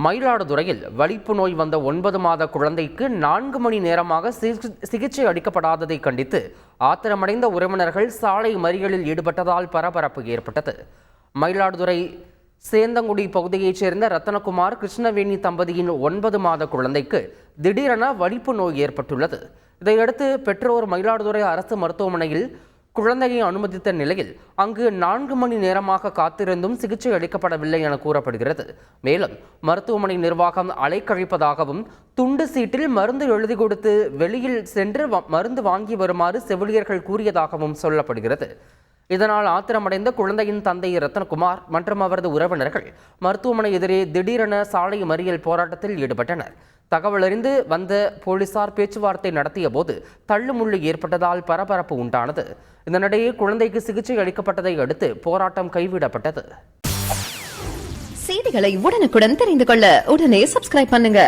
மயிலாடுதுறையில் வலிப்பு நோய் வந்த 9 மாத குழந்தைக்கு 4 மணி நேரமாக சிகிச்சை அளிக்கப்படாததை கண்டித்து ஆத்திரமடைந்த உறவினர்கள் சாலை மறியலில் ஈடுபட்டதால் பரபரப்பு ஏற்பட்டது. மயிலாடுதுறை சேந்தங்குடி பகுதியைச் சேர்ந்த ரத்தனகுமார் கிருஷ்ணவேணி தம்பதியின் 9 மாத குழந்தைக்கு திடீரென வலிப்பு நோய் ஏற்பட்டுள்ளது. இதையடுத்து பெற்றோர் மயிலாடுதுறை அரசு மருத்துவமனையில் குழந்தையை அனுமதித்த நிலையில் அங்கு 4 மணி நேரமாக காத்திருந்தும் சிகிச்சை அளிக்கப்படவில்லை என கூறப்படுகிறது. மேலும் மருத்துவமனை நிர்வாகம் அலைக்கழிப்பதாகவும் துண்டு சீட்டில் மருந்து எழுதி கொடுத்து வெளியில் சென்று மருந்து வாங்கி வருமாறு செவிலியர்கள் கூறியதாகவும் சொல்லப்படுகிறது. இதனால் ஆத்திரமடைந்த குழந்தையின் தந்தை ரத்தனகுமார் மற்றும் அவரது உறவினர்கள் மருத்துவமனை எதிரே திடீரென சாலை மறியல் போராட்டத்தில் ஈடுபட்டனர். தகவல் அறிந்து வந்த போலீசார் பேச்சுவார்த்தை நடத்திய போது தள்ளுமுள்ளு ஏற்பட்டதால் பரபரப்பு உண்டானது. இதனிடையே குழந்தைக்கு சிகிச்சை அளிக்கப்பட்டதை அடுத்து போராட்டம் கைவிடப்பட்டது. செய்திகளை உடனுக்குடன் தெரிந்து கொள்ள உடனே சப்ஸ்கிரைப் பண்ணுங்க.